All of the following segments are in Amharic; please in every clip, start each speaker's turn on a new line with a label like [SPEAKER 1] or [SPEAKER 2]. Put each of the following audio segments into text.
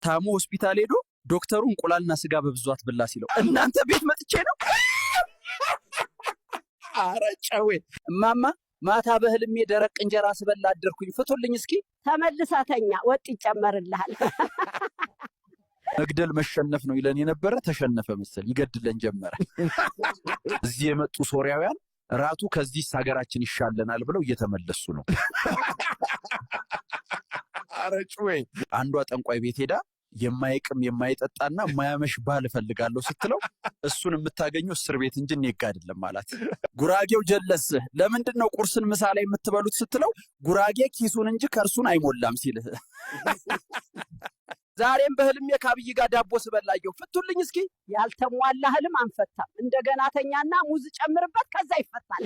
[SPEAKER 1] ታሞ ሆስፒታል ሄዶ ዶክተሩ እንቁላልና ስጋ በብዛት ብላ ሲለው እናንተ ቤት መጥቼ ነው። አረጨዌ እማማ ማታ በህልሜ ደረቅ እንጀራ ስበላ አደርኩኝ። ፍቱልኝ እስኪ።
[SPEAKER 2] ተመልሳተኛ ወጥ ይጨመርልሃል።
[SPEAKER 1] መግደል መሸነፍ ነው ይለን የነበረ ተሸነፈ መሰል ይገድለን ጀመረ። እዚህ የመጡ ሶሪያውያን ራቱ ከዚህ ሀገራችን ይሻለናል ብለው እየተመለሱ ነው። አረጨዌ አንዷ ጠንቋይ ቤት ሄዳ የማይቅም የማይጠጣና የማያመሽ ባል እፈልጋለሁ ስትለው እሱን የምታገኘው እስር ቤት እንጂ እኔጋ አይደለም አላት። ጉራጌው ጀለስ ለምንድን ነው ቁርስን ምሳ ላይ የምትበሉት ስትለው ጉራጌ ኪሱን እንጂ ከርሱን አይሞላም ሲልህ። ዛሬም በህልሜ ከአብይ ጋር ዳቦ ስበላየው። ፍቱልኝ እስኪ።
[SPEAKER 2] ያልተሟላ ህልም አንፈታም። እንደገና ተኛና ሙዝ ጨምርበት ከዛ ይፈታል።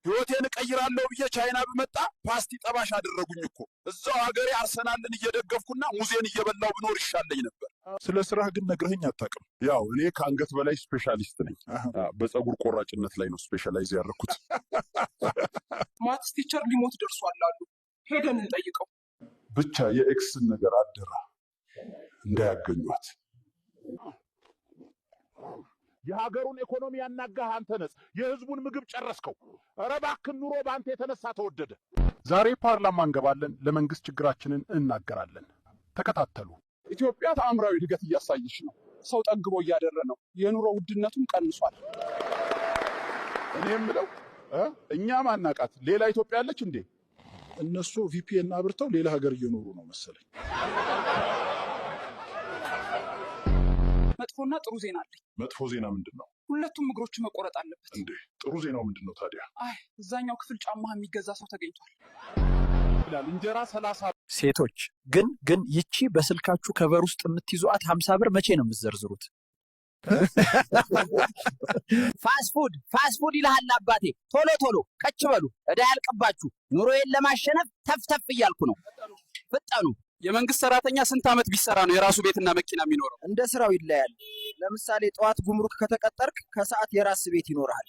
[SPEAKER 3] ህይወቴን እቀይራለሁ ብዬ ቻይና ብመጣ ፓስቲ ጠባሽ አደረጉኝ እኮ። እዛው ሀገሬ አርሰናልን እየደገፍኩና ሙዜን እየበላው ብኖር ይሻለኝ ነበር።
[SPEAKER 4] ስለ ስራህ ግን ነግረኸኝ አታውቅም።
[SPEAKER 3] ያው እኔ ከአንገት በላይ ስፔሻሊስት ነኝ። በፀጉር ቆራጭነት ላይ ነው ስፔሻላይዝ ያደረኩት።
[SPEAKER 5] ማትስ ቲቸር ሊሞት ደርሷል አሉ። ሄደን እንጠይቀው።
[SPEAKER 3] ብቻ የኤክስን ነገር አደራ እንዳያገኟት።
[SPEAKER 4] የሀገሩን ኢኮኖሚ ያናጋህ አንተ ነህ። የህዝቡን ምግብ ጨረስከው። ኧረ እባክህ ኑሮ በአንተ የተነሳ ተወደደ። ዛሬ ፓርላማ እንገባለን፣ ለመንግስት ችግራችንን እናገራለን። ተከታተሉ።
[SPEAKER 5] ኢትዮጵያ ተአምራዊ እድገት እያሳየች ነው። ሰው ጠግቦ እያደረ ነው። የኑሮ ውድነቱም ቀንሷል።
[SPEAKER 4] እኔ የምለው እኛ ማናቃት ሌላ ኢትዮጵያ አለች እንዴ? እነሱ ቪፒኤን አብርተው ሌላ ሀገር እየኖሩ ነው መሰለኝ።
[SPEAKER 5] መጥፎና ጥሩ ዜና አለኝ።
[SPEAKER 4] መጥፎ ዜና ምንድን ነው?
[SPEAKER 5] ሁለቱም እግሮች መቆረጥ አለበት።
[SPEAKER 4] እንዴ ጥሩ ዜናው ምንድን ነው ታዲያ?
[SPEAKER 5] እዛኛው ክፍል ጫማ የሚገዛ ሰው ተገኝቷል
[SPEAKER 4] ይላል። እንጀራ 30።
[SPEAKER 1] ሴቶች ግን ይቺ በስልካችሁ ከቨር ውስጥ የምትይዟት 50 ብር መቼ ነው የምትዘርዝሩት? ፋስት ፉድ ይልሃል አባቴ። ቶሎ ከች በሉ እዳ ያልቀባችሁ። ኑሮዬን ለማሸነፍ ተፍተፍ እያልኩ ነው። ፍጠኑ።
[SPEAKER 6] የመንግስት ሰራተኛ ስንት ዓመት ቢሰራ ነው የራሱ ቤትና መኪና የሚኖረው?
[SPEAKER 7] እንደ ስራው ይለያል። ለምሳሌ ጠዋት ጉምሩክ ከተቀጠርክ ከሰዓት የራስ ቤት ይኖርሃል።